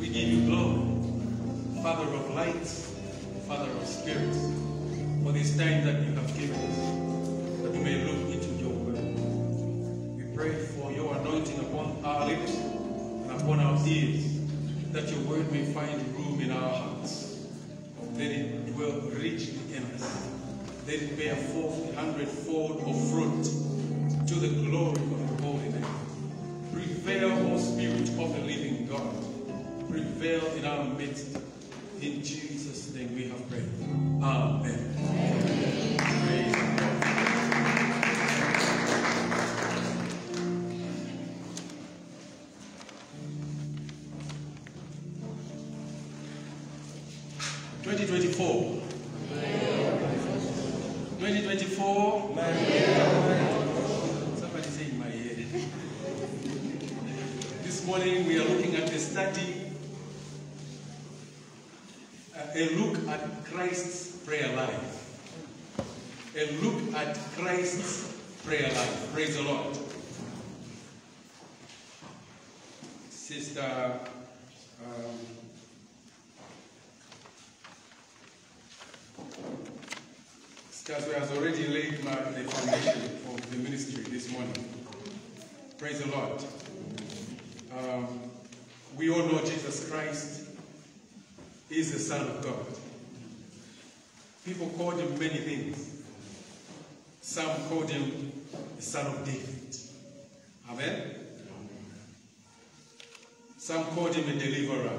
We give you glory, Father of light, Father of spirits, for this time that you have given us, that we may look into your word. We pray for your anointing upon our lips and upon our ears, that your word may find room in our hearts. Let it dwell richly in us. Let it bear forth 100-fold of fruit to the glory of your holy name. Prevail, O Spirit of the living God. Prevail in our midst. In Jesus' name we have prayed. Amen. Amen. Praise God. (2024). 2024. Somebody say in my head. This morning we are looking at the study. A look at Christ's prayer life. A look at Christ's prayer life. Praise the Lord. Sister Skazwe has already laid the foundation of the ministry this morning. Praise the Lord. We all know Jesus Christ is the Son of God. People called him many things. Some called him the Son of David. Amen? Some called him a deliverer.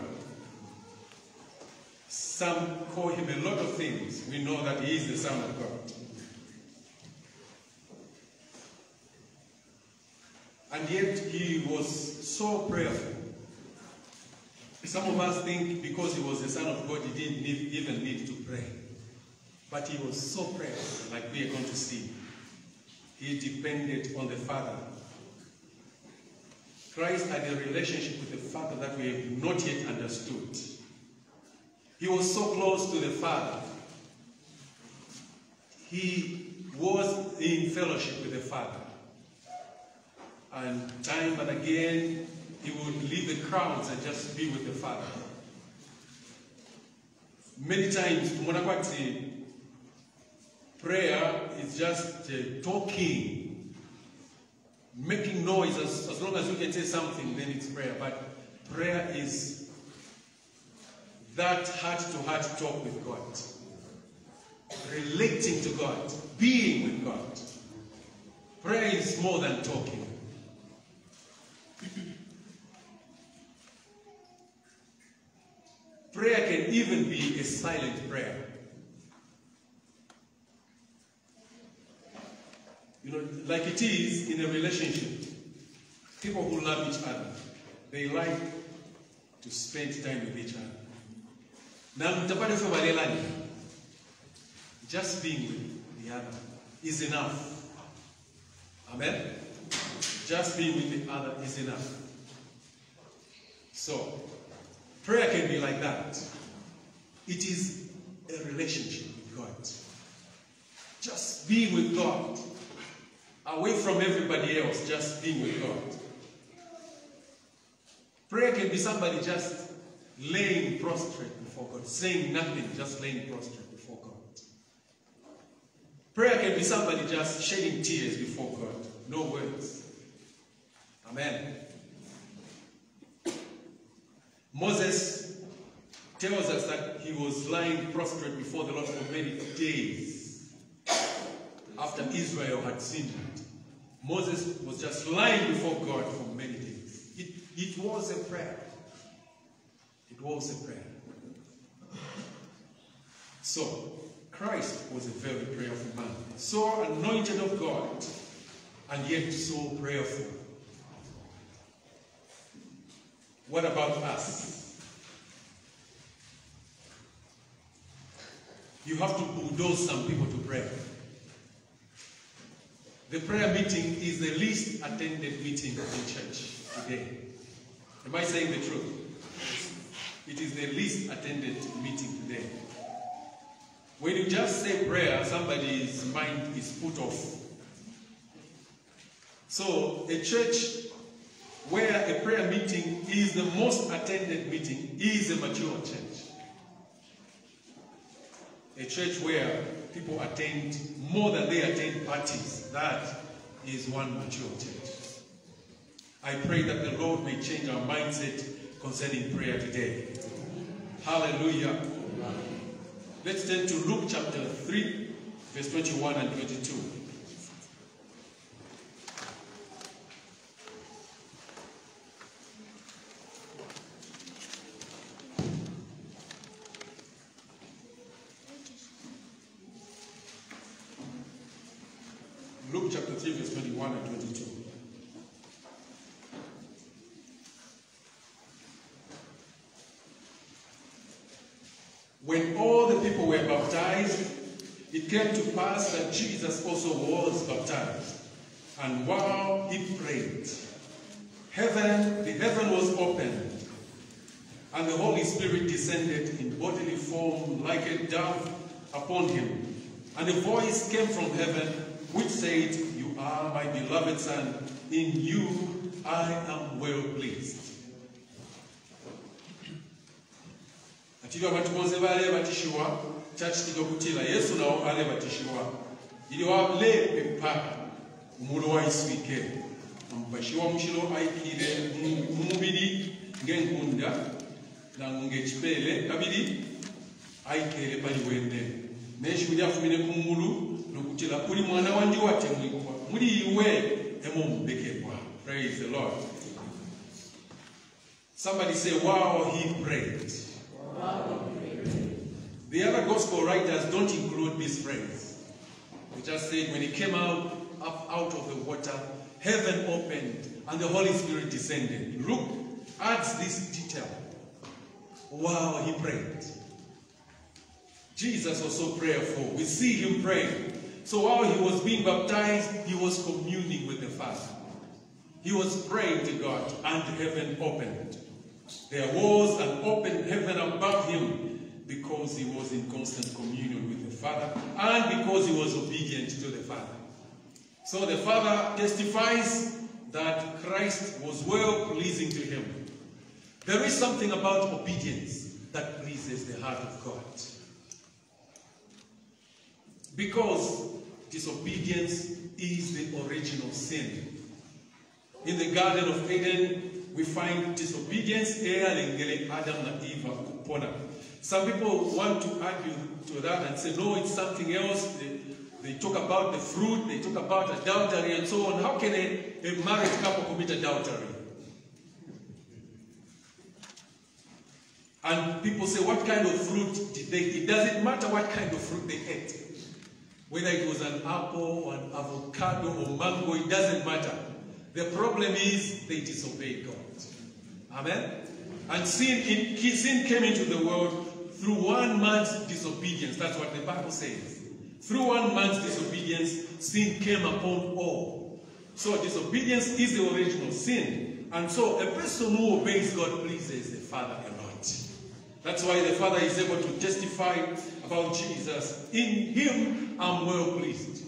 Some call him a lot of things. We know that he is the Son of God. And yet he was so prayerful. Some of us think because he was the Son of God, he didn't even need to pray. But he was so prayerful, like we are going to see. He depended on the Father. Christ had a relationship with the Father that we have not yet understood. He was so close to the Father. He was in fellowship with the Father. And time and again, he would leave the crowds and just be with the Father. Many times, prayer is just talking, making noise. As long as you can say something, then it's prayer. But prayer is that heart-to-heart talk with God, relating to God, being with God. Prayer is more than talking. Prayer can even be a silent prayer. You know, like it is in a relationship. People who love each other, they like to spend time with each other. Just being with the other is enough. Amen? Just being with the other is enough. So, prayer can be like that. It is a relationship with God. Just being with God. Away from everybody else, just being with God. Prayer can be somebody just laying prostrate before God. Saying nothing, just laying prostrate before God. Prayer can be somebody just shedding tears before God. No words. Amen. Moses tells us that he was lying prostrate before the Lord for many days after Israel had sinned. Moses was just lying before God for many days. It was a prayer. It was a prayer. So, Christ was a very prayerful man. So anointed of God, and yet so prayerful. What about us? You have to bulldoze some people to pray. The prayer meeting is the least attended meeting in church today. Am I saying the truth? It is the least attended meeting today. When you just say prayer, somebody's mind is put off. So a church where a prayer meeting is the most attended meeting is a mature church. A church where people attend more than they attend parties. That is one mature church. I pray that the Lord may change our mindset concerning prayer today. Hallelujah. Let's turn to Luke chapter 3, verse 21 and 22. Luke chapter 3, verse 21 and 22. When all the people were baptized, it came to pass that Jesus also was baptized. And while he prayed, the heaven was opened, and the Holy Spirit descended in bodily form like a dove upon him. And a voice came from heaven, which said, "You are my beloved Son, in you I am well pleased." Atiga batukoze bale batishiwa chachitika kutila Yesu nawo ale batishiwa ili wale epaka umulo wa iswike mpashiwa mushilo aikire mumubiri ngenkunda na ngechipele kabiri aikere pali wende neshi kujya fumine kumulu nokutila kuli mwana wandi wate mlikwa muri iwe emo mbekebwa. Praise the Lord. Somebody say, wow, he prayed. The other gospel writers don't include this phrase. They just say when he came up out of the water, heaven opened and the Holy Spirit descended. Luke adds this detail. Wow, he prayed. Jesus was so prayerful. We see him praying. So while he was being baptized, he was communing with the Father. He was praying to God and heaven opened. There was an open heaven above him because he was in constant communion with the Father and because he was obedient to the Father. So the Father testifies that Christ was well pleasing to him. There is something about obedience that pleases the heart of God. Because disobedience is the original sin. In the Garden of Eden, we find disobedience. Adam and Eve. Some people want to argue to that and say, no, it's something else. They talk about the fruit, they talk about adultery and so on. How can a married couple commit adultery? And people say, what kind of fruit did they eat? It doesn't matter what kind of fruit they ate. Whether it was an apple or an avocado or mango, it doesn't matter. The problem is they disobeyed God. Amen? And sin came into the world through one man's disobedience. That's what the Bible says. Through one man's disobedience, sin came upon all. So disobedience is the original sin. And so a person who obeys God pleases the Father a lot. That's why the Father is able to testify about Jesus. In him, I'm well pleased.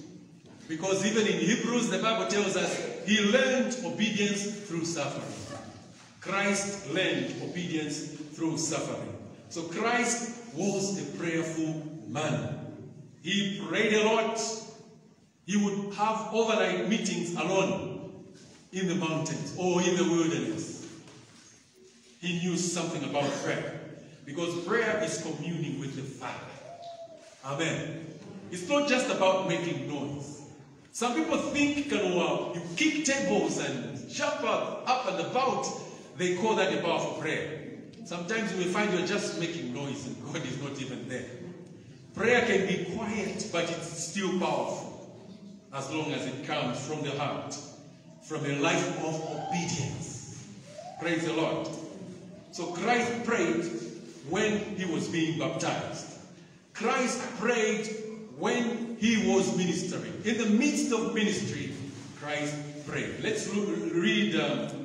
Because even in Hebrews, the Bible tells us he learned obedience through suffering. Christ learned obedience through suffering. So Christ was a prayerful man. He prayed a lot. He would have overnight meetings alone in the mountains or in the wilderness. He knew something about prayer. Because prayer is communing with the Father. Amen. It's not just about making noise. Some people think you kick tables and jump up and about. They call that a powerful prayer. Sometimes you will find you're just making noise and God is not even there. Prayer can be quiet, but it's still powerful. As long as it comes from the heart. From a life of obedience. Praise the Lord. So Christ prayed when he was being baptized. Christ prayed when he was ministering. In the midst of ministry, Christ prayed. Let's read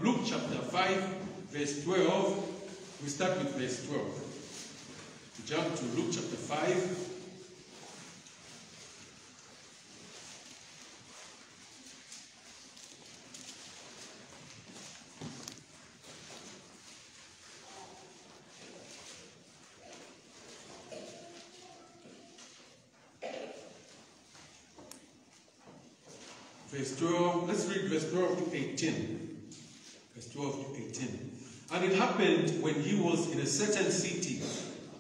Luke chapter 5, verse 12. We start with verse 12. We jump to Luke chapter 5. Verse 12, let's read verse 12 to 18. Verse 12 to 18. And it happened when he was in a certain city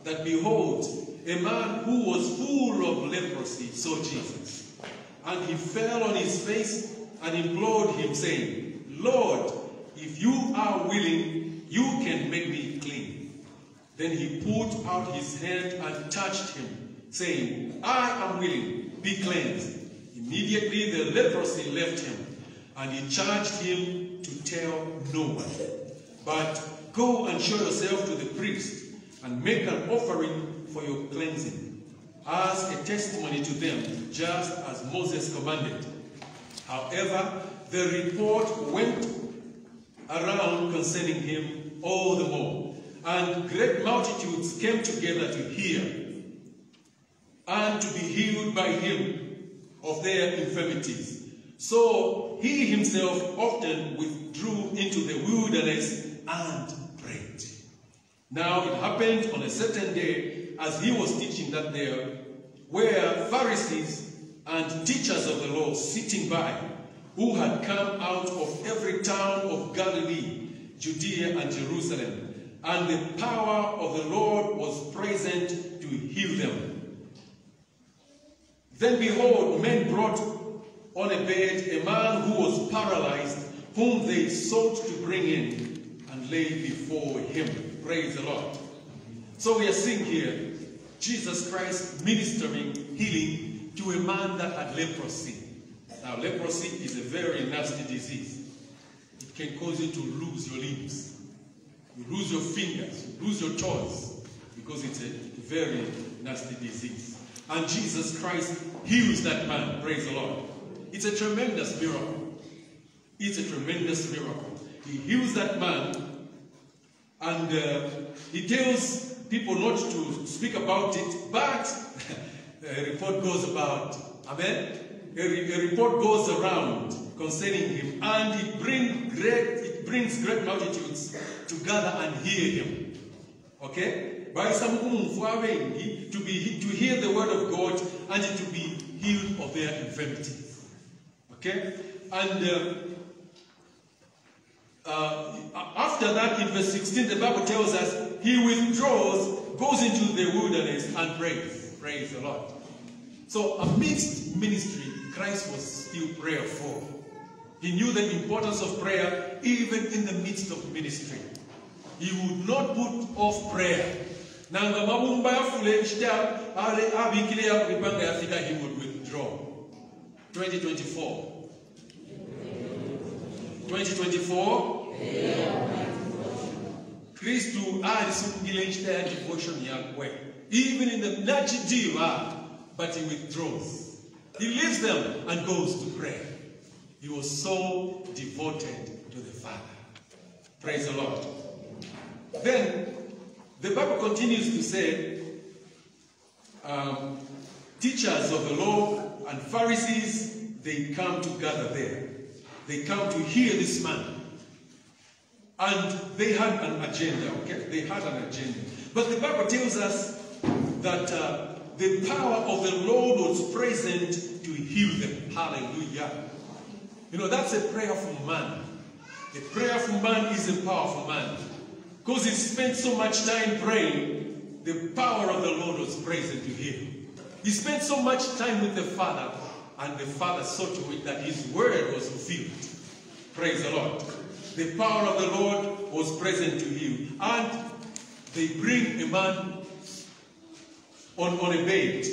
that, behold, a man who was full of leprosy saw Jesus. And he fell on his face and implored him, saying, Lord, if you are willing, you can make me clean. Then he put out his hand and touched him, saying, I am willing, be cleansed. Immediately the leprosy left him, and he charged him to tell no one. But go and show yourself to the priest, and make an offering for your cleansing, as a testimony to them, just as Moses commanded. However, the report went around concerning him all the more, and great multitudes came together to hear and to be healed by him of their infirmities. So he himself often withdrew into the wilderness and prayed. Now it happened on a certain day, as he was teaching, that there were Pharisees and teachers of the law sitting by, who had come out of every town of Galilee, Judea and Jerusalem, and the power of the Lord was present to heal them. Then behold, men brought on a bed a man who was paralyzed, whom they sought to bring in and lay before him. Praise the Lord. So we are seeing here Jesus Christ ministering healing to a man that had leprosy. Now, leprosy is a very nasty disease. It can cause you to lose your limbs. You lose your fingers, you lose your toes, because it's a very nasty disease. And Jesus Christ heals that man. Praise the Lord. It's a tremendous miracle. It's a tremendous miracle. He heals that man, and he tells people not to speak about it, but a report goes about. Amen? A report goes around concerning him, and it brings great multitudes to gather and hear him. Okay? By some to hear the word of God and to be healed of their infirmities. Okay? And after that, in verse 16, the Bible tells us he withdraws, goes into the wilderness and prays. Praise the Lord. So amidst ministry, Christ was still prayerful. He knew the importance of prayer even in the midst of ministry. He would not put off prayer. He would withdraw. 2024. 2024. Christu devotion even in the Nachidiva, but he withdraws. He leaves them and goes to pray. He was so devoted to the Father. Praise the Lord. Then the Bible continues to say, teachers of the law and Pharisees, they come to gather there. They come to hear this man. And they had an agenda, okay? They had an agenda. But the Bible tells us that the power of the Lord was present to heal them. Hallelujah. You know, that's a prayerful man. A prayerful man is a powerful man. Because he spent so much time praying, the power of the Lord was present to him. He spent so much time with the Father, and the Father saw to it that his word was fulfilled. Praise the Lord. The power of the Lord was present to him. And they bring a man on a bed,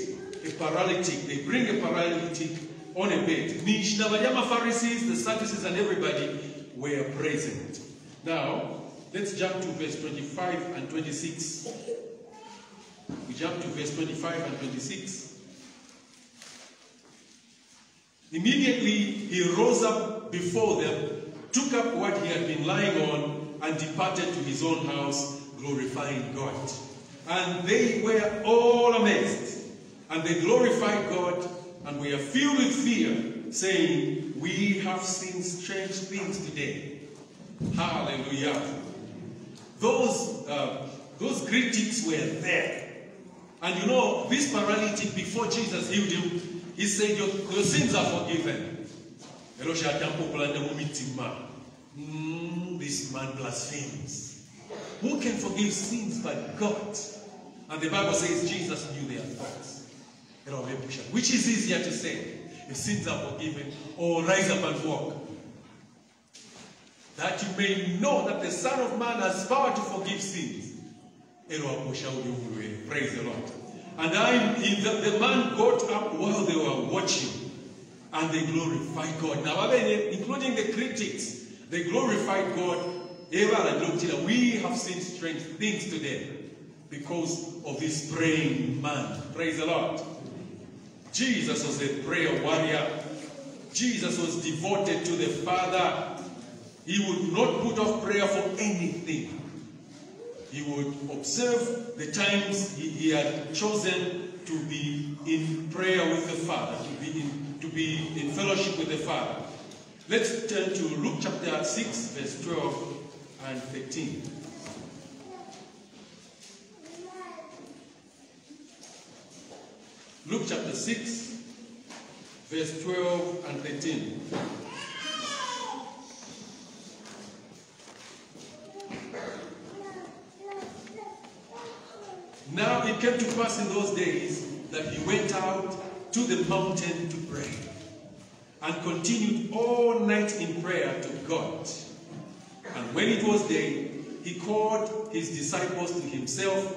a paralytic. They bring a paralytic on a bed. The Pharisees, the Sadducees, and everybody were present. Now, let's jump to verse 25 and 26. We jump to verse 25 and 26. Immediately he rose up before them, took up what he had been lying on, and departed to his own house, glorifying God. And they were all amazed, and they glorified God, and were filled with fear, saying, we have seen strange things today. Hallelujah. Those critics were there. And you know, this paralytic, before Jesus healed him, he said, your sins are forgiven. This man blasphemes. Who can forgive sins but God? And the Bible says Jesus knew their thoughts. Which is easier to say? If sins are forgiven, or rise up and walk? That you may know that the Son of Man has power to forgive sins. Praise the Lord. And the man got up while they were watching, and they glorified God. Now, including the critics, they glorified God. We have seen strange things today because of this praying man. Praise the Lord. Jesus was a prayer warrior. Jesus was devoted to the Father. He would not put off prayer for anything. He would observe the times he had chosen to be in prayer with the Father, to be in fellowship with the Father. Let's turn to Luke chapter 6, verse 12 and 13. Luke chapter 6, verse 12 and 13. Now it came to pass in those days that he went out to the mountain to pray, and continued all night in prayer to God. And when it was day, he called his disciples to himself,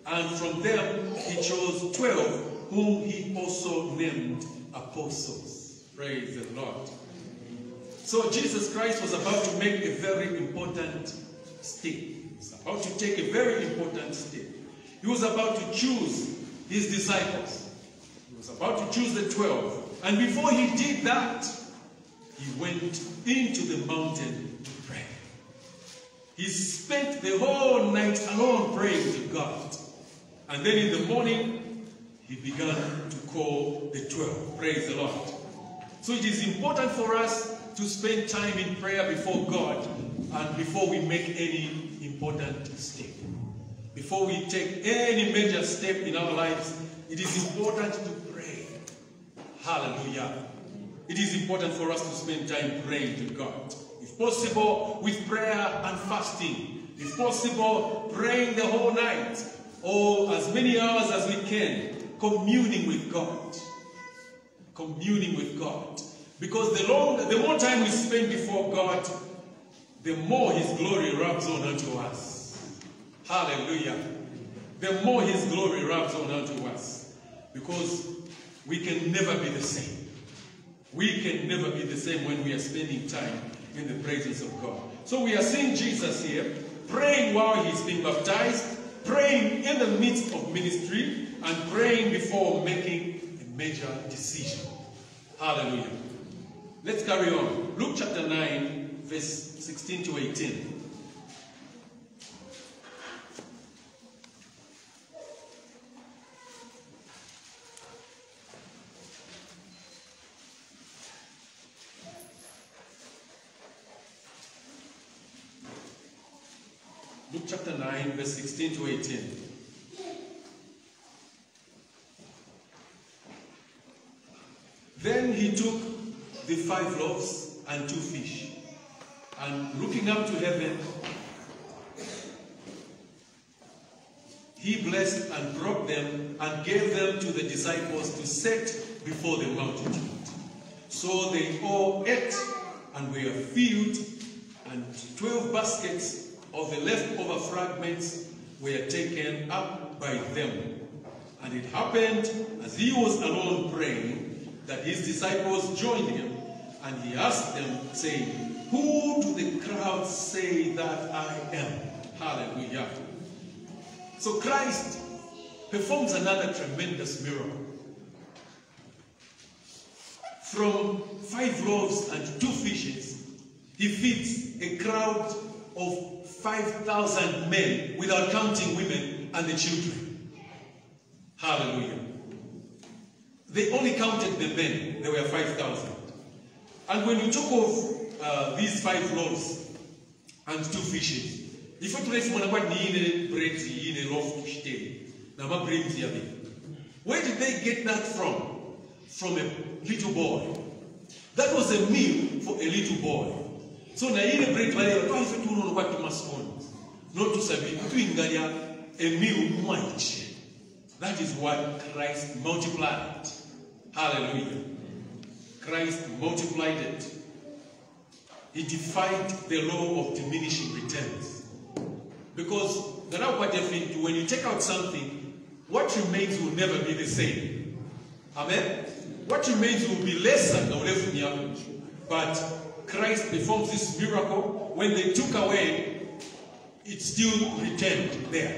and from them he chose 12, whom he also named apostles. Praise the Lord. So Jesus Christ was about to make a very important step. He was about to take a very important step. He was about to choose his disciples. He was about to choose the 12. And before he did that, he went into the mountain to pray. He spent the whole night alone praying to God. And then in the morning, he began to call the 12. Praise the Lord. So it is important for us to spend time in prayer before God and before we make any important step. Before we take any major step in our lives, it is important to pray. Hallelujah. It is important for us to spend time praying to God. If possible, with prayer and fasting. If possible, praying the whole night, or as many hours as we can, communing with God. Communing with God. Because the more time we spend before God, the more his glory rubs on unto us. Hallelujah. The more his glory rubs on unto us. Because we can never be the same. We can never be the same when we are spending time in the presence of God. So we are seeing Jesus here, praying while he's being baptized, praying in the midst of ministry, and praying before making a major decision. Hallelujah. Let's carry on. Luke chapter 9, verse 16 to 18. Luke chapter 9, verse 16 to 18. Then he took the 5 loaves and 2 fish, and looking up to heaven, he blessed and broke them and gave them to the disciples to set before the multitude. So they all ate and were filled, and 12 baskets of the leftover fragments were taken up by them. And it happened, as he was alone praying, that his disciples joined him, and he asked them, saying, "Who do the crowds say that I am?" Hallelujah. So Christ performs another tremendous miracle. From 5 loaves and 2 fishes, he feeds a crowd of 5,000 men, without counting women and the children. Hallelujah. They only counted the men. There were 5,000. And when you talk of these 5 loaves and 2 fishes, if you place one about bread, where did they get that from? From a little boy. That was a meal for a little boy. So na ile bread valera to ife tu no kwati masoni. Not to sabi tu ingalia a meal much. That is what Christ multiplied. Hallelujah. Christ multiplied it. He defied the law of diminishing returns. Because when you take out something, what remains will never be the same. Amen? What remains will be lesser than whatever you have. But Christ performs this miracle. When they took away, it still returned there.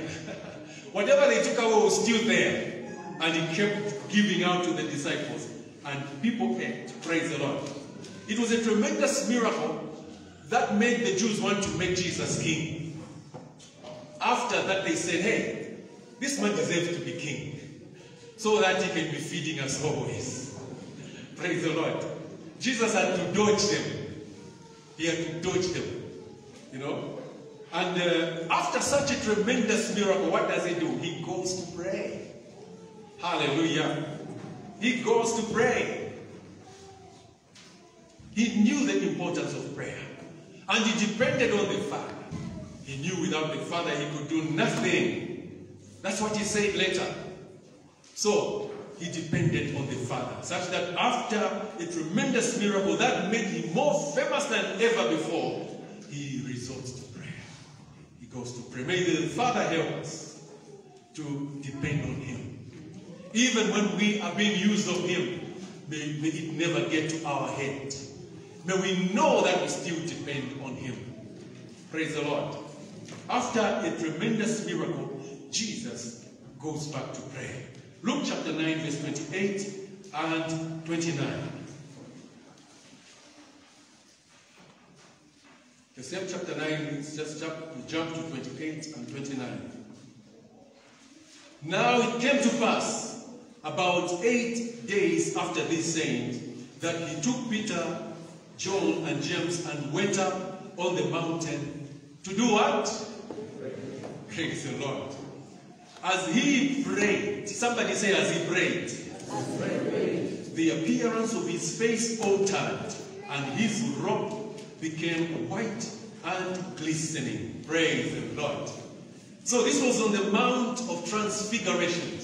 Whatever they took away was still there. And he kept giving out to the disciples. And people ate. Praise the Lord. It was a tremendous miracle that made the Jews want to make Jesus king. After that they said, hey, this man deserves to be king. So that he can be feeding us always. Praise the Lord. Jesus had to dodge them. He had to dodge them. You know. And after such a tremendous miracle, what does he do? He goes to pray. Hallelujah. He goes to pray. He knew the importance of prayer. And he depended on the Father. He knew without the Father he could do nothing. That's what he said later. So, he depended on the Father. Such that after a tremendous miracle that made him more famous than ever before, he resorts to prayer. He goes to pray. May the Father help us to depend on him. Even when we are being used of him, may it never get to our head. May we know that we still depend on him. Praise the Lord. After a tremendous miracle, Jesus goes back to pray. Luke chapter 9, verse 28 and 29. The same chapter 9, just jump to 28 and 29. Now it came to pass, about 8 days after these sayings, that he took Peter, John, and James and went up on the mountain to do what? Praise the Lord. As he prayed, somebody say as he prayed. The appearance of his face altered, and his robe became white and glistening. Praise the Lord. So this was on the Mount of Transfiguration.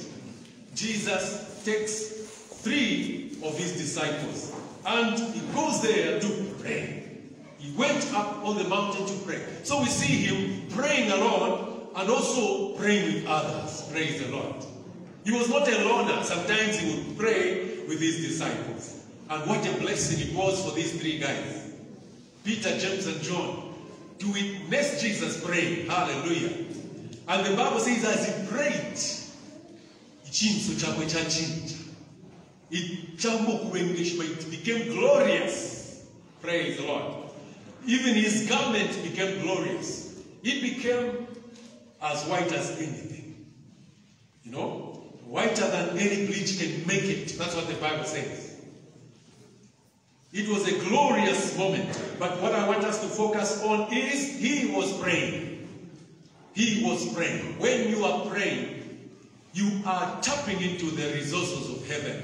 Jesus takes 3 of his disciples and he goes there to pray. He went up on the mountain to pray. So we see him praying alone and also praying with others. Praise the Lord. He was not a loner. Sometimes he would pray with his disciples. And what a blessing it was for these 3 guys. Peter, James, and John. To witness Jesus praying. Hallelujah. And the Bible says as he prayed, it became glorious. Praise the Lord. Even his garment became glorious. It became as white as anything. You know, whiter than any bleach can make it. That's what the Bible says. It was a glorious moment. But what I want us to focus on is he was praying. He was praying. When you are praying, you are tapping into the resources of heaven.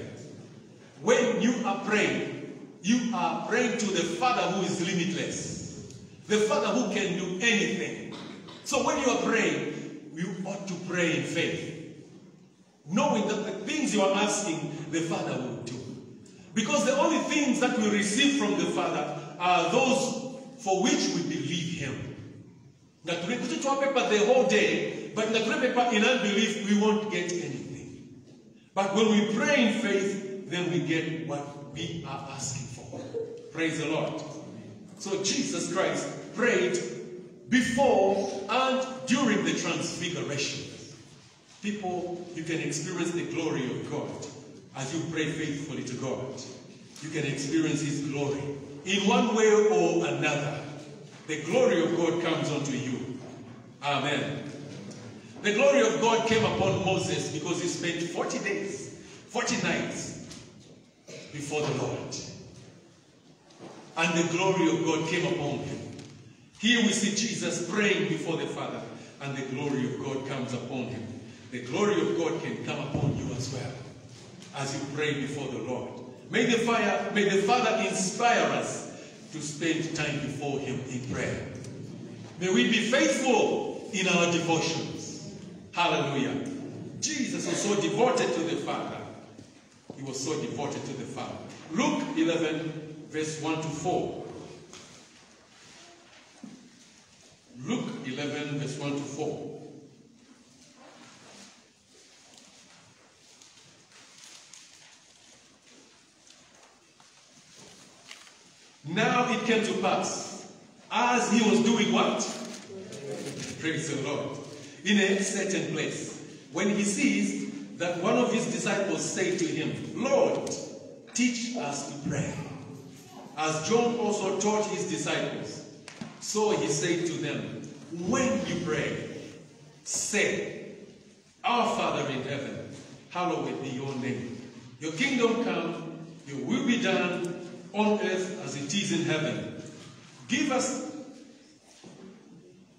When you are praying to the Father who is limitless. The Father who can do anything. So when you are praying, you ought to pray in faith. Knowing that the things you are asking, the Father will do. Because the only things that we receive from the Father are those for which we believe him. That we put it on paper the whole day, but in the paper in unbelief, we won't get anything. But when we pray in faith, then we get what we are asking for. Praise the Lord. So Jesus Christ prayed before and during the transfiguration. People, you can experience the glory of God as you pray faithfully to God. You can experience his glory in one way or another. The glory of God comes unto you. Amen. The glory of God came upon Moses because he spent 40 days, 40 nights before the Lord. And the glory of God came upon him. Here we see Jesus praying before the Father, and the glory of God comes upon him. The glory of God can come upon you as well as you pray before the Lord. May the Father inspire us to spend time before him in prayer. May we be faithful in our devotions. Hallelujah. Jesus was so devoted to the Father. He was so devoted to the Father. Luke 11, verse 1 to 4. Luke 11, verse 1 to 4. Now it came to pass, as he was doing what? Praise the Lord. In a certain place, when he sees that one of his disciples said to him, Lord, teach us to pray, as John also taught his disciples. So he said to them, when you pray, say, Our Father in heaven, hallowed be your name. Your kingdom come, your will be done on earth as it is in heaven. Give us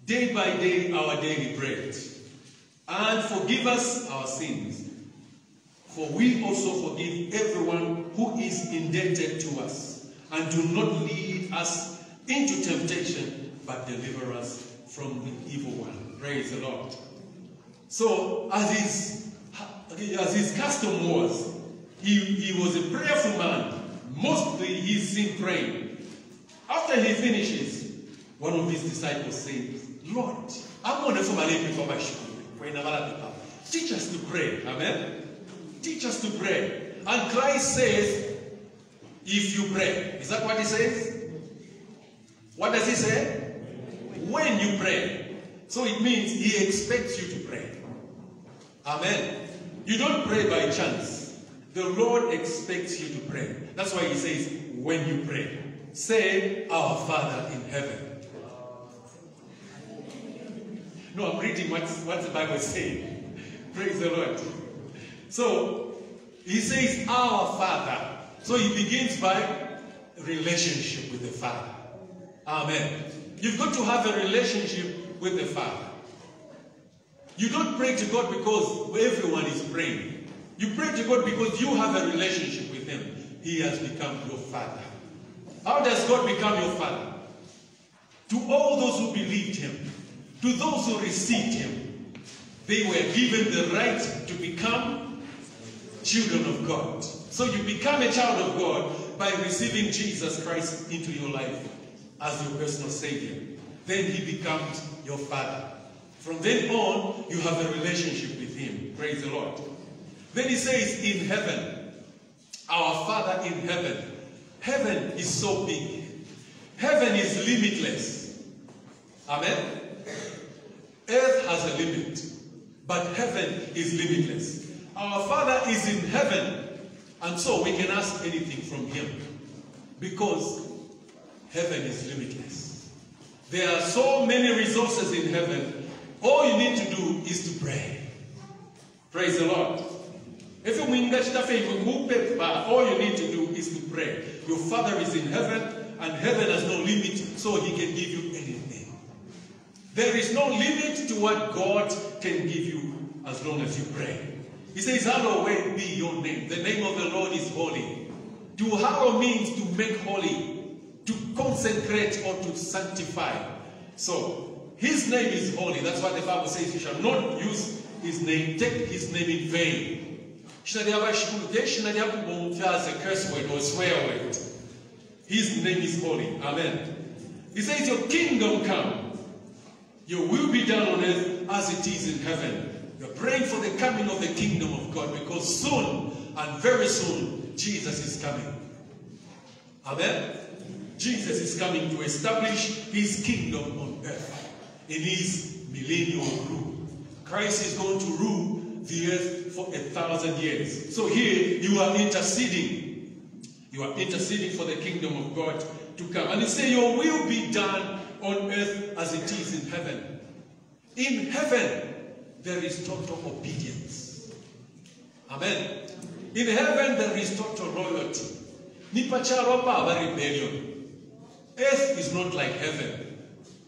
day by day our daily bread, and forgive us our sins, for we also forgive everyone who is indebted to us. And do not lead us into temptation, but deliver us from the evil one. Praise the Lord. So, as his custom was, he was a prayerful man. Mostly he's seen praying. After he finishes, one of his disciples says, Lord, teach us to pray. Amen? Teach us to pray. And Christ says, if you pray. Is that what he says? What does he say? When you pray. So it means he expects you to pray. Amen. You don't pray by chance. The Lord expects you to pray. That's why he says, when you pray, say, Our Father in heaven. No, I'm reading what the Bible is saying. Praise the Lord. So, he says, Our Father. So he begins by relationship with the Father. Amen. You've got to have a relationship with the Father. You don't pray to God because everyone is praying. You pray to God because you have a relationship with him. He has become your Father. How does God become your Father? To all those who believed him, to those who received him, they were given the right to become children of God. So you become a child of God by receiving Jesus Christ into your life as your personal Savior. Then he becomes your Father. From then on, you have a relationship with him. Praise the Lord. Then he says, in heaven, our Father in heaven. Heaven is so big. Heaven is limitless. Amen? Earth has a limit, but heaven is limitless. Our Father is in heaven, and so we can ask anything from him, because heaven is limitless. There are so many resources in heaven. All you need to do is to pray. Praise the Lord. All you need to do is to pray. Your Father is in heaven, and heaven has no limit, so he can give you anything. There is no limit to what God can give you as long as you pray. He says, hallowed be your name. The name of the Lord is holy. To hallow means to make holy, to consecrate or to sanctify. So, his name is holy. That's why the Bible says you shall not use his name, take his name in vain. There's a curse word or swear word. His name is holy. Amen. He says, your kingdom come. Your will be done on earth as it is in heaven. You're praying for the coming of the kingdom of God, because soon and very soon Jesus is coming. Amen. Jesus is coming to establish his kingdom on earth in his millennial rule. Christ is going to rule the earth for 1,000 years. So here you are interceding. You are interceding for the kingdom of God to come. And you say, your will be done on earth as it is in heaven. In heaven, there is total obedience. Amen. In heaven, there is total royalty. Rebellion. Earth is not like heaven.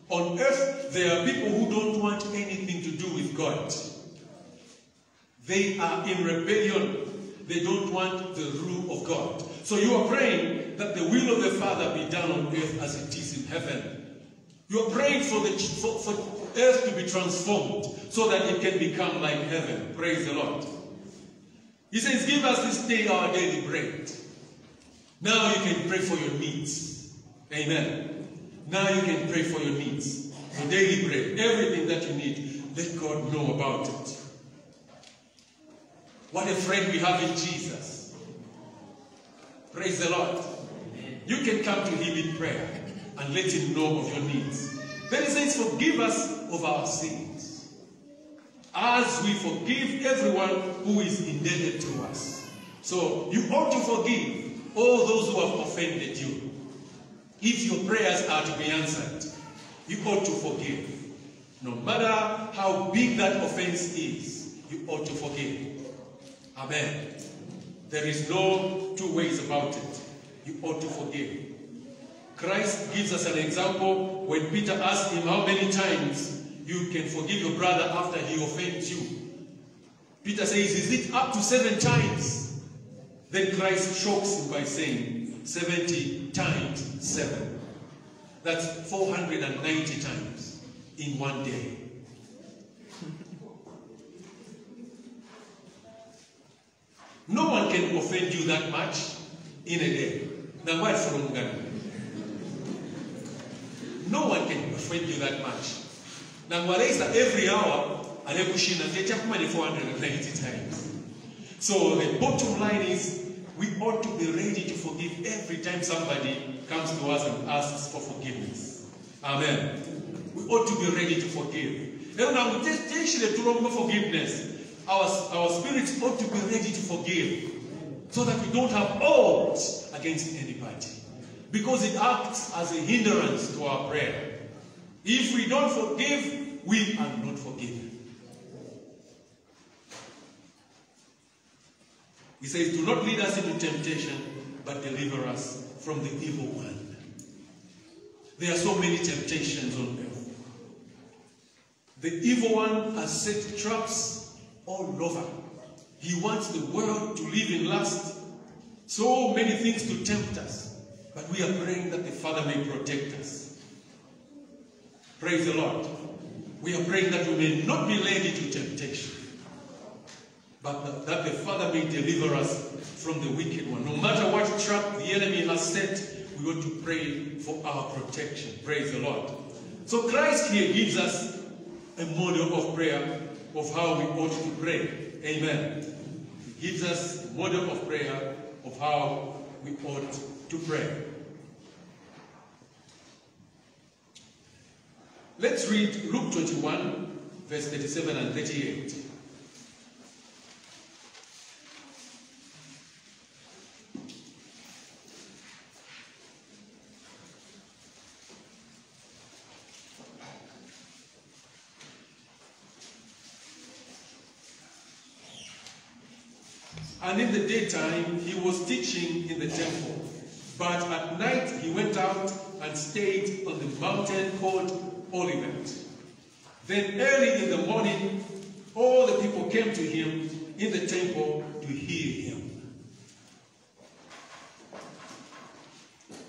On earth, there are people who don't want anything to do with God. They are in rebellion. They don't want the rule of God. So you are praying that the will of the Father be done on earth as it is in heaven. You are praying for earth to be transformed so that it can become like heaven. Praise the Lord. He says, give us this day our daily bread. Now you can pray for your needs. Amen. Now you can pray for your needs. Your daily bread. Everything that you need, let God know about it. What a friend we have in Jesus. Praise the Lord. You can come to him in prayer and let him know of your needs. Then he says, forgive us of our sins, as we forgive everyone who is indebted to us. So you ought to forgive all those who have offended you. If your prayers are to be answered, you ought to forgive. No matter how big that offense is, you ought to forgive. Amen. There is no two ways about it. You ought to forgive. Christ gives us an example when Peter asked him how many times you can forgive your brother after he offends you. Peter says, is it up to 7 times? Then Christ shocks him by saying, 70 times 7. That's 490 times in one day. No one can offend you that much in a day. Now what from Ghana? No one can offend you that much. Now every hour, and every 490 times. So the bottom line is, we ought to be ready to forgive every time somebody comes to us and asks for forgiveness. Amen. We ought to be ready to forgive. Now, forgiveness. Our spirits ought to be ready to forgive, so that we don't have odds against anybody, because it acts as a hindrance to our prayer. If we don't forgive, we are not forgiven. He says, do not lead us into temptation, but deliver us from the evil one. There are so many temptations on earth. The evil one has set traps all over. He wants the world to live in lust. So many things to tempt us. But we are praying that the Father may protect us. Praise the Lord. We are praying that we may not be led into temptation, but that the Father may deliver us from the wicked one. No matter what trap the enemy has set, we ought to pray for our protection. Praise the Lord. So Christ here gives us a model of prayer, of how we ought to pray. Amen. He gives us a model of prayer of how we ought to pray. Let's read Luke 21, verse 37 and 38. And in the daytime, he was teaching in the temple. But at night, he went out and stayed on the mountain called Olivet. Then early in the morning, all the people came to him in the temple to hear him.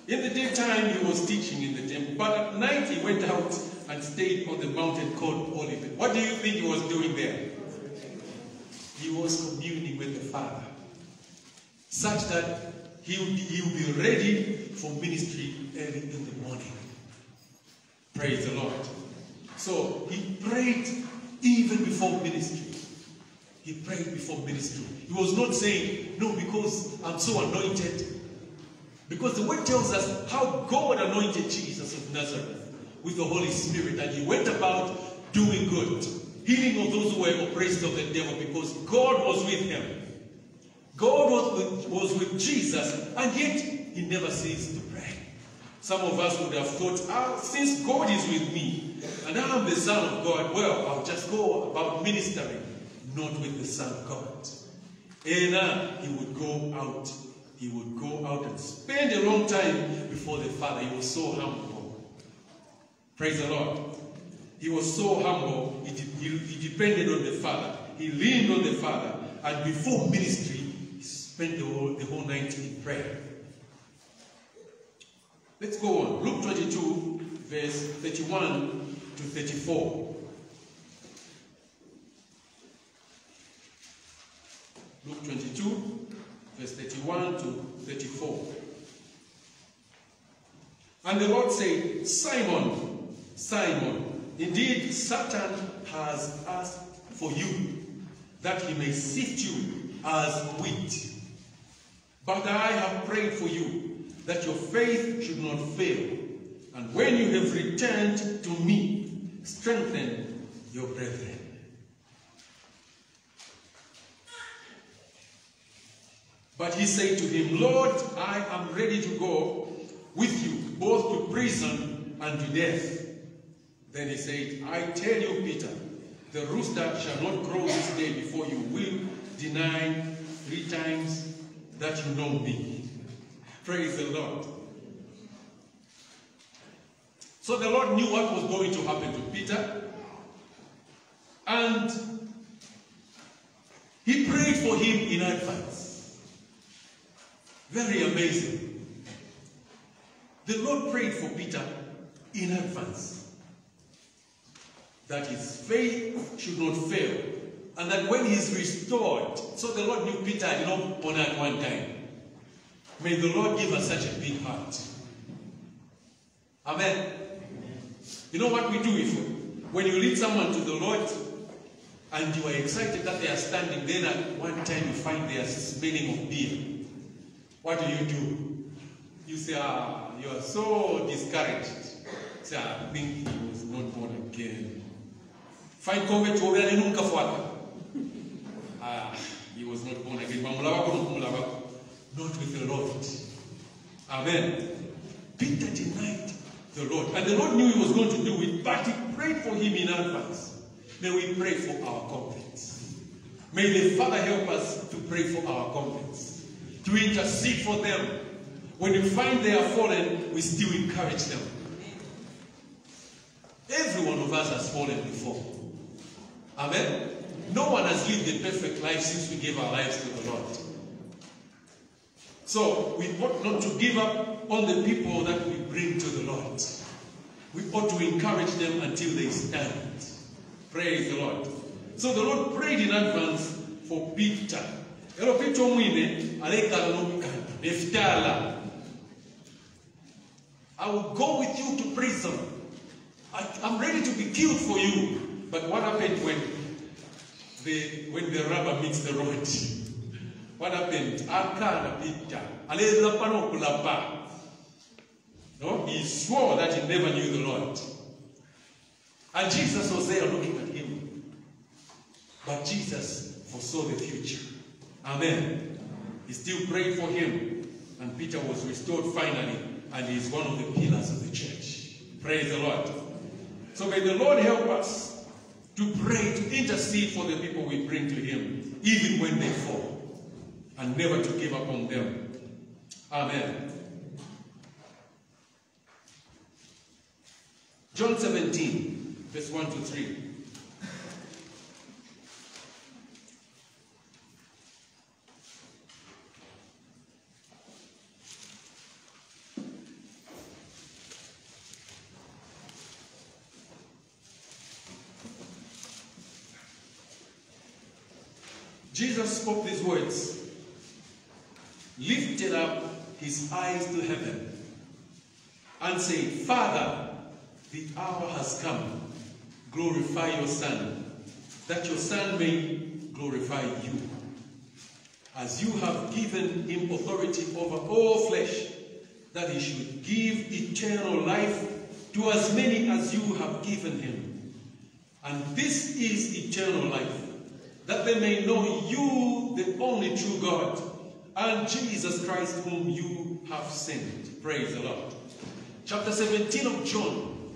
In the daytime, he was teaching in the temple. But at night, he went out and stayed on the mountain called Olivet. What do you think he was doing there? He was communing with the Father, such that he will be ready for ministry early in the morning. Praise the Lord. So he prayed even before ministry. He prayed before ministry. He was not saying, no, because I'm so anointed. Because the word tells us how God anointed Jesus of Nazareth with the Holy Spirit, and he went about doing good, healing of those who were oppressed of the devil, because God was with him. God was with Jesus, and yet he never ceased to pray. Some of us would have thought, since God is with me, and I am the Son of God, well, I'll just go about ministering, not with the Son of God. And he would go out. He would go out and spend a long time before the Father. He was so humble. Praise the Lord. He was so humble, he depended on the Father. He leaned on the Father. And before ministry, he spent the whole night in prayer. Let's go on. Luke 22, verse 31 to 34. Luke 22, verse 31 to 34. And the Lord said, Simon, Simon, indeed Satan has asked for you, that he may sift you as wheat. But I have prayed for you, that your faith should not fail. And when you have returned to me, strengthen your brethren. But he said to him, Lord, I am ready to go with you, both to prison and to death. Then he said, I tell you, Peter, the rooster shall not crow this day before you will deny 3 times that you know me. Praise the Lord. So the Lord knew what was going to happen to Peter. And he prayed for him in advance. Very amazing. The Lord prayed for Peter in advance, that his faith should not fail, and that when he's restored, so the Lord knew Peter had not born at one time. May the Lord give us such a big heart. Amen. You know what we do when you lead someone to the Lord and you are excited that they are standing, then at one time you find they are smelling of beer. What do? You say, you are so discouraged. Say, I think he was not born again. Find COVID to nunca fuata. He was not born again. Not with the Lord. Amen. Peter denied the Lord. And the Lord knew he was going to do it, but he prayed for him in advance. May we pray for our converts. May the Father help us to pray for our converts, to intercede for them. When you find they are fallen, we still encourage them. Every one of us has fallen before. Amen? No one has lived a perfect life since we gave our lives to the Lord. So we ought not to give up on the people that we bring to the Lord. We ought to encourage them until they stand. Praise the Lord. So the Lord prayed in advance for Peter. I will go with you to prison. I'm ready to be killed for you. But what happened when the rubber meets the road? What happened? No, he swore that he never knew the Lord. And Jesus was there looking at him. But Jesus foresaw the future. Amen. He still prayed for him. And Peter was restored finally. And he is one of the pillars of the church. Praise the Lord. So may the Lord help us to pray, to intercede for the people we bring to him, even when they fall, and never to give up on them. Amen. John 17, verse 1 to 3. Jesus spoke these words, lifted up his eyes to heaven, and said, Father, the hour has come. Glorify your Son, that your Son may glorify you. As you have given him authority over all flesh, that he should give eternal life to as many as you have given him. And this is eternal life, that they may know you, the only true God, and Jesus Christ whom you have sent. Praise the Lord. Chapter 17 of John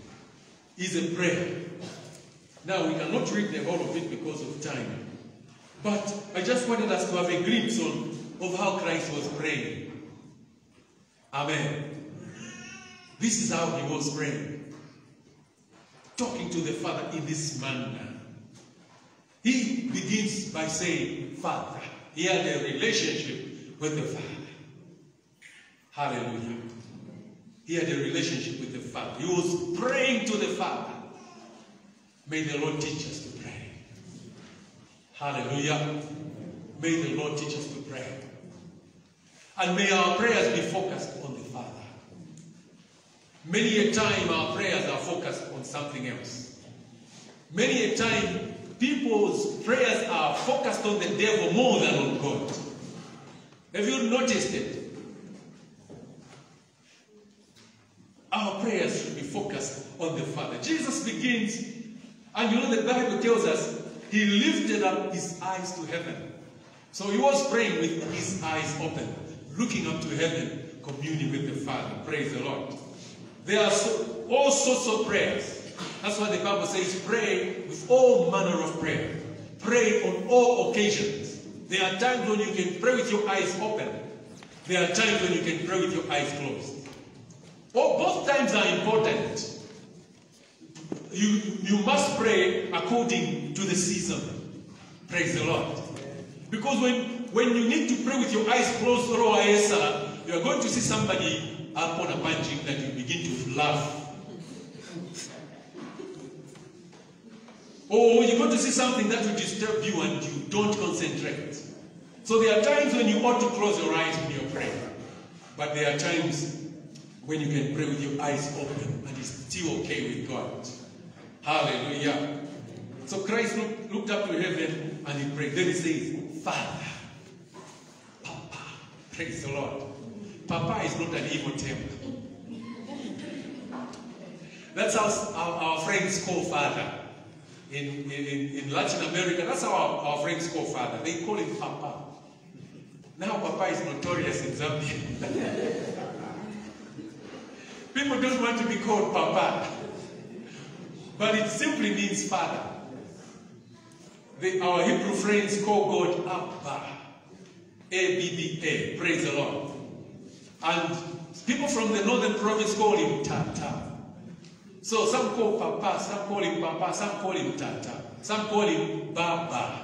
is a prayer. Now, we cannot read the whole of it because of time. But I just wanted us to have a glimpse of how Christ was praying. Amen. This is how he was praying. Talking to the Father in this manner. He begins by saying, Father. He had a relationship with the Father. Hallelujah. He had a relationship with the Father. He was praying to the Father. May the Lord teach us to pray. Hallelujah. May the Lord teach us to pray. And may our prayers be focused on the Father. Many a time our prayers are focused on something else. Many a time people's prayers are focused on the devil more than on God. Have you noticed it? Our prayers should be focused on the Father. Jesus begins, and you know the Bible tells us, he lifted up his eyes to heaven. So he was praying with his eyes open, looking up to heaven, communing with the Father. Praise the Lord. There are all sorts of prayers. That's why the Bible says, pray with all manner of prayer. Pray on all occasions. There are times when you can pray with your eyes open. There are times when you can pray with your eyes closed. Both times are important. You must pray according to the season. Praise the Lord. Because when you need to pray with your eyes closed, you are going to see somebody up on a punching that you begin to laugh. Or you're going to see something that will disturb you and you don't concentrate. So there are times when you ought to close your eyes when you're praying. But there are times when you can pray with your eyes open and it's still okay with God. Hallelujah. So Christ looked up to heaven and he prayed. Then he says, Father, Papa. Praise the Lord. Papa is not an evil term. That's how our friends call Father. In Latin America, that's how our friends call Father. They call him Papa. Now Papa is notorious in Zambia. People don't want to be called Papa. But it simply means Father. Our Hebrew friends call God Abba. A-B-B-A. Praise the Lord. And people from the northern province call him Tata. So some call Papa, some call him Papa, some call him Tata, some call him Baba.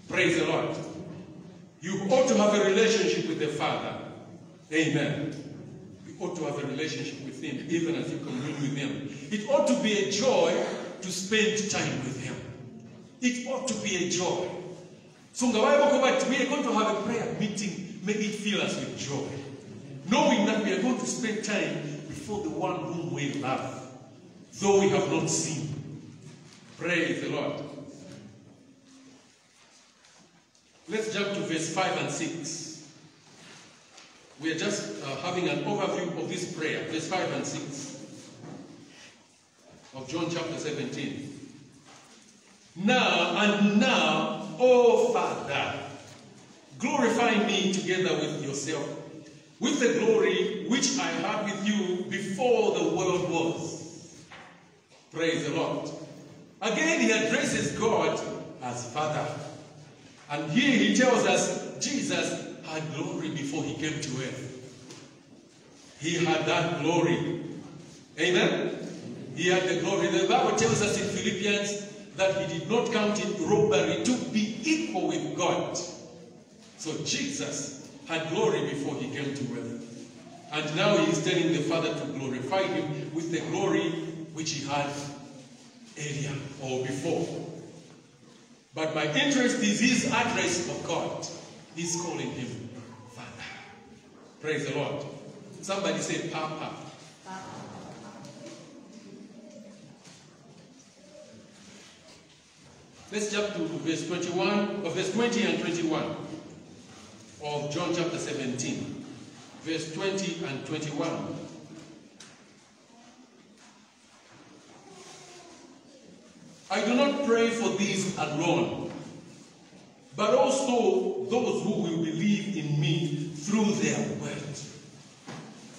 Praise the Lord. You ought to have a relationship with the Father. Amen. You ought to have a relationship with him, even as you commune with him. It ought to be a joy to spend time with him. It ought to be a joy. So we are going to have a prayer meeting. May it fill us with joy. Knowing that we are going to spend time before the one whom we love, though we have not seen. Praise the Lord. Let's jump to verse 5 and 6. We are just having an overview of this prayer. Verse 5 and 6 of John chapter 17. Now, O Father, glorify me together with yourself, with the glory which I had with you before the world was. Praise the Lord. Again, he addresses God as Father. And here he tells us Jesus had glory before he came to earth. He had that glory. Amen? He had the glory. The Bible tells us in Philippians that he did not count it robbery to be equal with God. So Jesus had glory before he came to earth. And now he is telling the Father to glorify him with the glory which he had earlier or before. But my interest is his address of God. He's calling him Father. Praise the Lord. Somebody say Papa. Let's jump to verse 21, or verse 20 and 21 of John chapter 17. Verse 20 and 21. I do not pray for these alone, but also those who will believe in me through their word,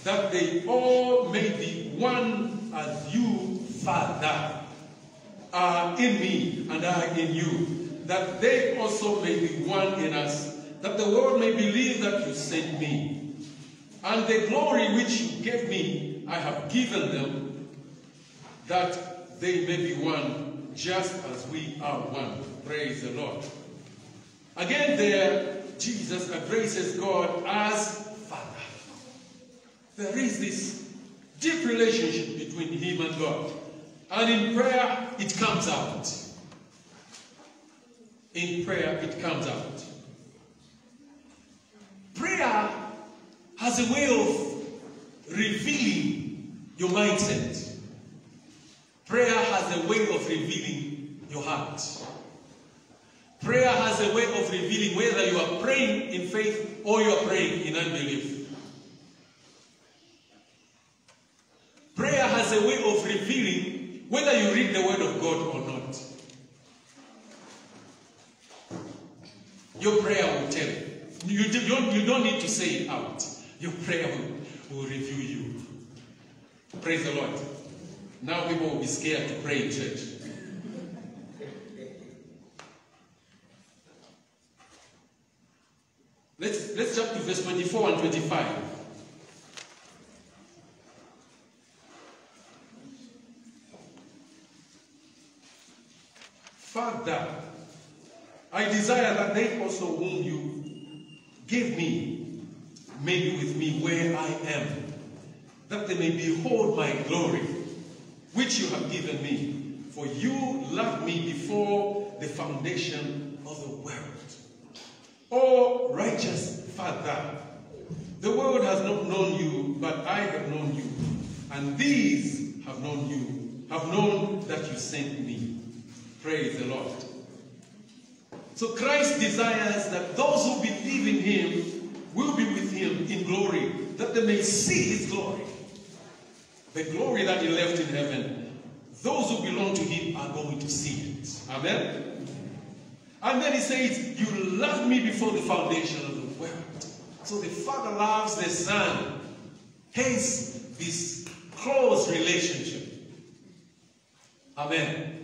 that they all may be one as you, Father, are in me and I in you, that they also may be one in us, that the world may believe that you sent me. And the glory which you gave me, I have given them, that they may be one, just as we are one. Praise the Lord. Again there, Jesus addresses God as Father. There is this deep relationship between him and God. And in prayer, it comes out. In prayer, it comes out. Prayer has a way of revealing your mindset. Prayer has a way of revealing your heart. Prayer has a way of revealing whether you are praying in faith or you are praying in unbelief. Prayer has a way of revealing whether you read the Word of God or not. Your prayer will tell you. You don't need to say it out. Your prayer will reveal you. Praise the Lord. Now people will be scared to pray in church. Let's jump to verse 24 and 25. Father, I desire that they also whom you give me may be with me where I am, that they may behold my glory, which you have given me. For you loved me before the foundation of the world. O righteous Father, the world has not known you, but I have known you, and these have known you, have known that you sent me. Praise the Lord. So Christ desires that those who believe in him will be with him in glory, that they may see his glory. The glory that he left in heaven, those who belong to him are going to see it. Amen? And then he says, you loved me before the foundation of the world. So the Father loves the Son. Hence, this close relationship. Amen.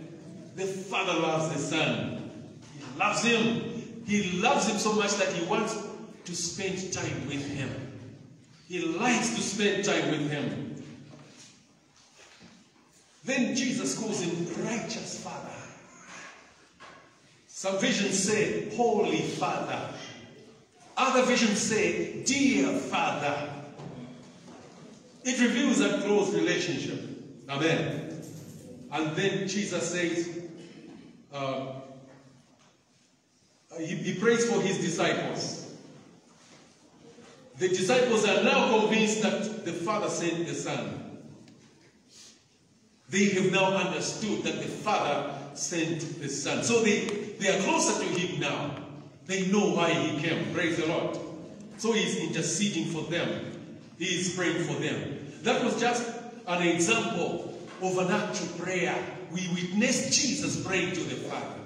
The Father loves the Son. He loves him. He loves him so much that he wants to spend time with him. He likes to spend time with him. Then Jesus calls him righteous Father. Some visions say, Holy Father. Other visions say, Dear Father. It reveals a close relationship. Amen. And then Jesus says, he prays for his disciples. The disciples are now convinced that the Father sent the Son. They have now understood that the Father sent the Son. So they are closer to him now. They know why he came. Praise the Lord. So he's interceding for them. He is praying for them. That was just an example of an actual prayer. We witnessed Jesus praying to the Father.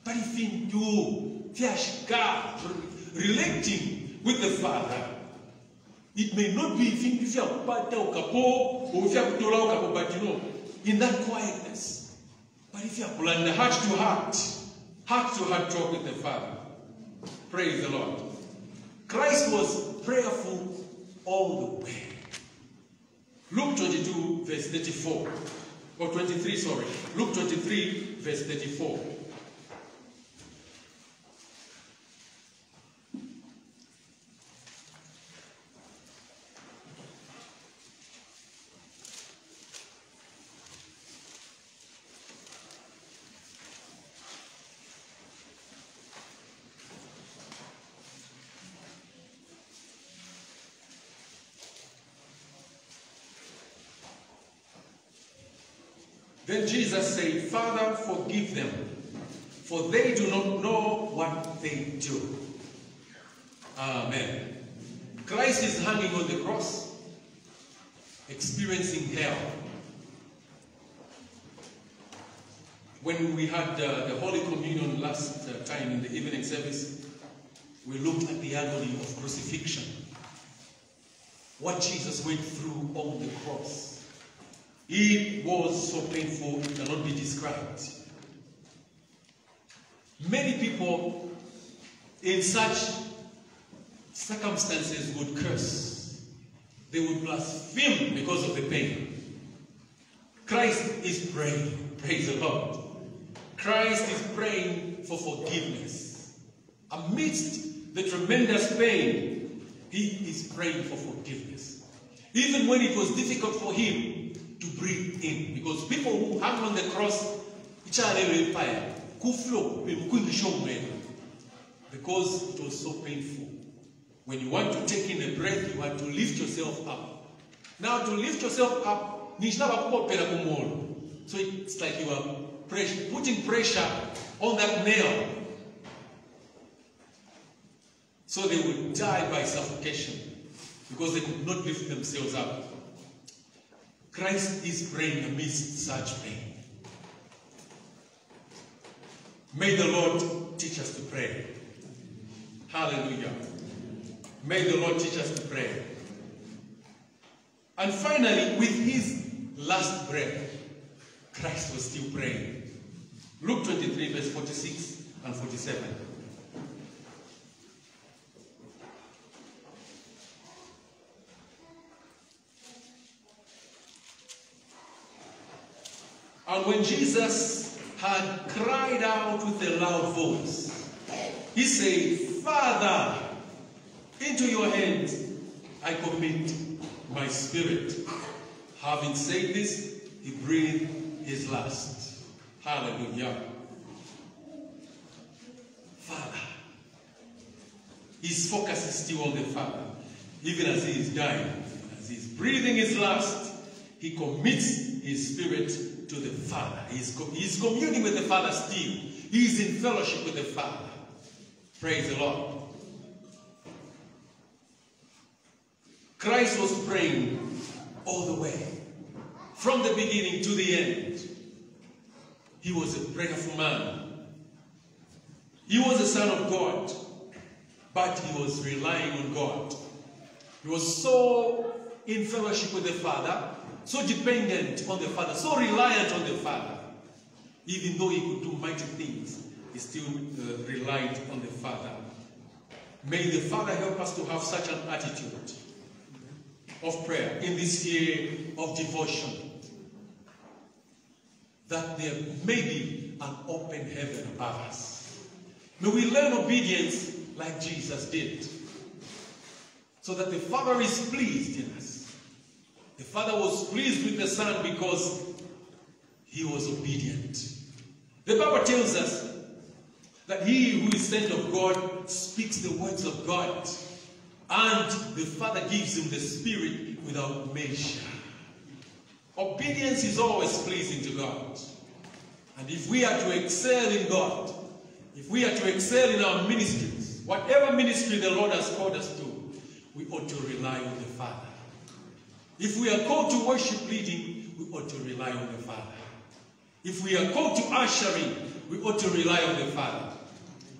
But if you are relating with the Father, it may not be but in that quietness. But if you are pulling heart to heart talk with the Father. Praise the Lord. Christ was prayerful all the way. Luke 22 verse 34. Or 23, sorry. Luke 23 verse 34. Then Jesus said, Father, forgive them, for they do not know what they do. Amen. Christ is hanging on the cross, experiencing hell. When we had the Holy Communion last time in the evening service, we looked at the agony of crucifixion. What Jesus went through on the cross. It was so painful, it cannot be described. Many people in such circumstances would curse. They would blaspheme because of the pain. Christ is praying. Praise the Lord. Christ is praying for forgiveness. Amidst the tremendous pain, he is praying for forgiveness. Even when it was difficult for him to breathe in, because people who hung on the cross, because it was so painful. When you want to take in a breath, you have to lift yourself up. Now to lift yourself up, so it's like you are putting pressure on that nail. So they would die by suffocation because they could not lift themselves up. Christ is praying amidst such pain. May the Lord teach us to pray. Hallelujah. May the Lord teach us to pray. And finally, with his last breath, Christ was still praying. Luke 23, verse 46 and 47. And when Jesus had cried out with a loud voice, he said, Father, into your hands I commit my spirit. Having said this, he breathed his last. Hallelujah. Father. His focus is still on the Father. Even as he is dying, as he is breathing his last, he commits his spirit to the Father. He is communing with the Father still. He is in fellowship with the Father. Praise the Lord. Christ was praying all the way, from the beginning to the end. He was a prayerful man. He was a son of God, but he was relying on God. He was so in fellowship with the Father, so dependent on the Father, so reliant on the Father. Even though he could do mighty things, he still relied on the Father. May the Father help us to have such an attitude of prayer in this year of devotion, that there may be an open heaven above us. May we learn obedience like Jesus did, so that the Father is pleased in us. The Father was pleased with the Son because he was obedient. The Bible tells us that he who is sent of God speaks the words of God, and the Father gives him the Spirit without measure. Obedience is always pleasing to God. And if we are to excel in God, if we are to excel in our ministries, whatever ministry the Lord has called us to, we ought to rely on the Father. If we are called to worship leading, we ought to rely on the Father. If we are called to ushering, we ought to rely on the Father.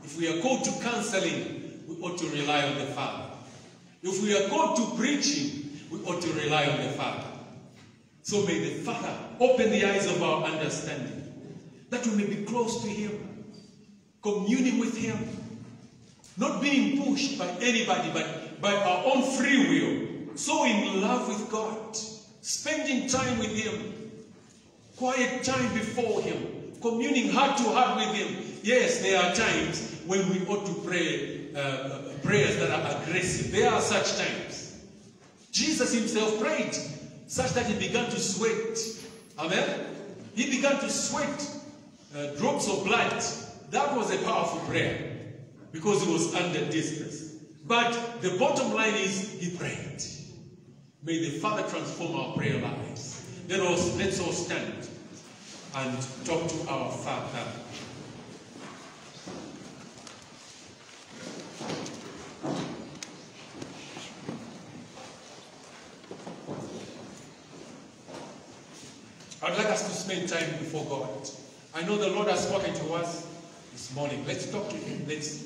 If we are called to counseling, we ought to rely on the Father. If we are called to preaching, we ought to rely on the Father. So may the Father open the eyes of our understanding, that we may be close to him, communing with him, not being pushed by anybody, but by our own free will, so in love with God, spending time with him, quiet time before him, communing heart to heart with him. Yes, there are times when we ought to pray prayers that are aggressive. There are such times. Jesus himself prayed such that he began to sweat. Amen? He began to sweat drops of blood. That was a powerful prayer because he was under distress. But the bottom line is he prayed. May the Father transform our prayer lives. Let's all stand and talk to our Father. I'd like us to spend time before God. I know the Lord has spoken to us this morning. Let's talk to him. Let's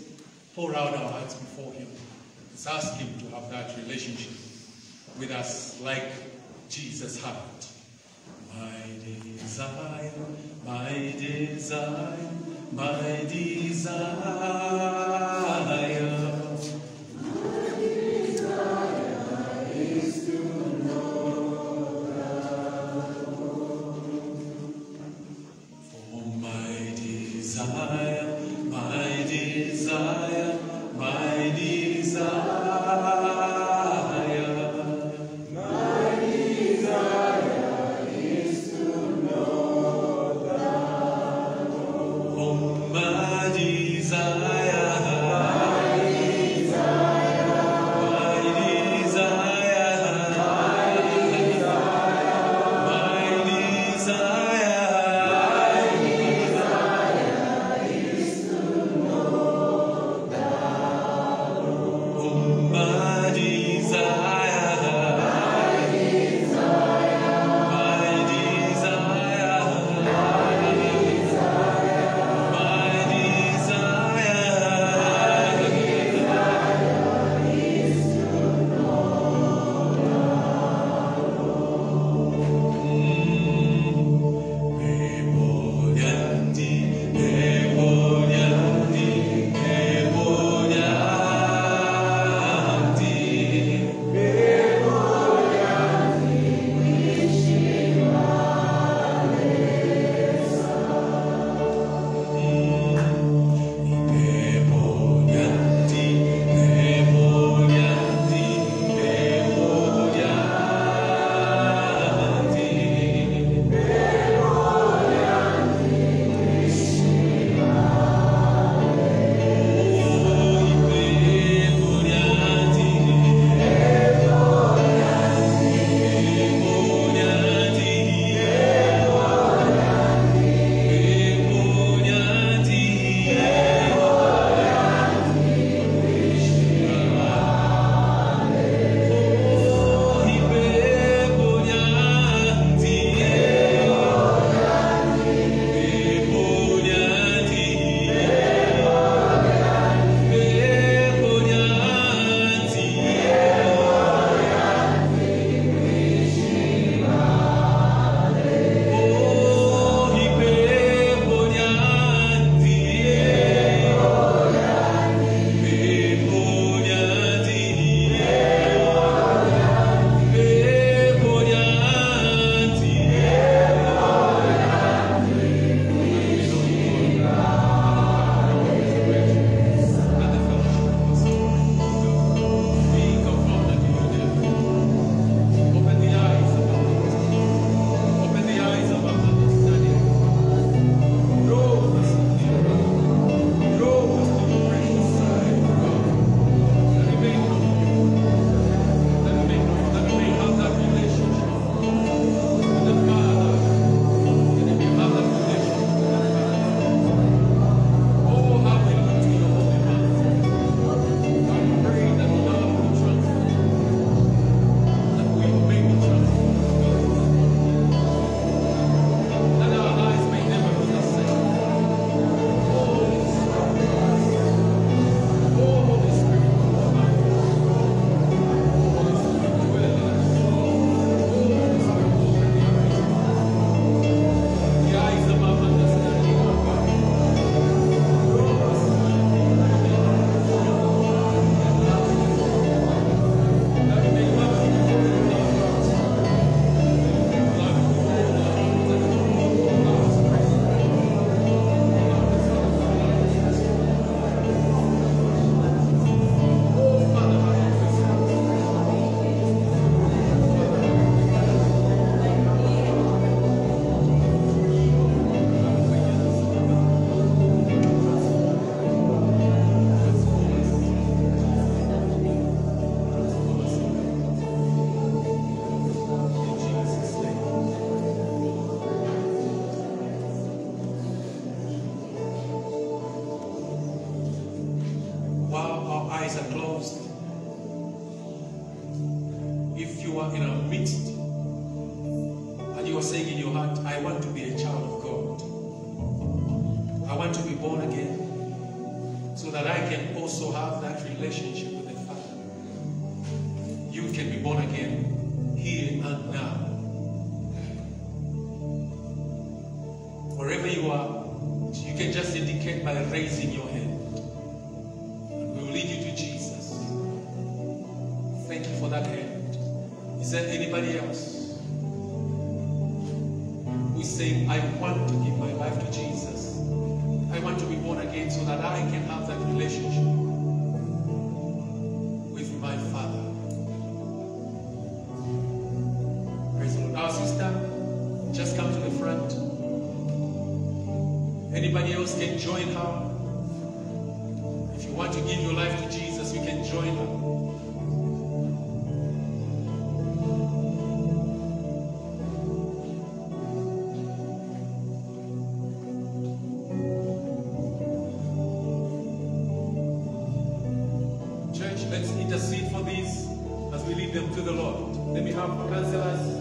pour out our hearts before him. Let's ask him to have that relationship with us like Jesus had. My desire, my desire, my desire. My desire, my eyes are closed, if you are in our midst and you are saying in your heart, I want to be a child of God, I want to be born again, so that I can also have that relationship with the Father. You can be born again here and now. Wherever you are, you can just indicate by raising your hand. We will lead you to Jesus. Thank you for that hand. Is there anybody else who is saying, I want to give my life to Jesus? I want to be born again so that I can have that relationship with my Father. Praise the Lord. Our sister, just come to the front. Anybody else can join her. If you want to give your life to Jesus, you can join her. Let's intercede for these as we lead them to the Lord. Let me have counselors.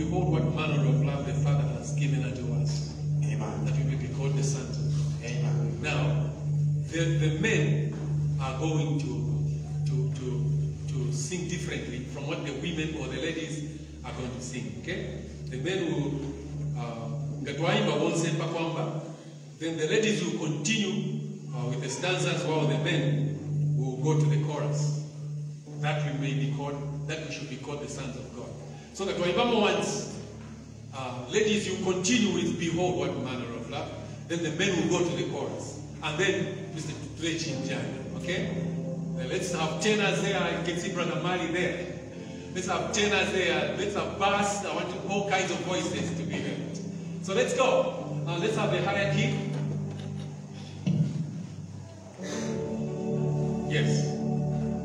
behold what manner of love the Father has given unto us, Amen. that we may be called the sons of God. Amen. Now, the men are going to sing differently from what the women or the ladies are going to sing. Okay? The men will then the ladies will continue with the stanzas while the men will go to the chorus. That we should be called the sons of God. So the Twaibamo wants ladies, you continue with behold what manner of love. Then the men will go to the chorus. And then Mr. Tulechinjana. Okay? Let's have tenors there. I can see Brother Mali there. Let's have tenors there. Let's have bass. I want all kinds of voices to be heard. So let's go. Let's have the higher key. Yes.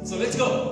So let's go.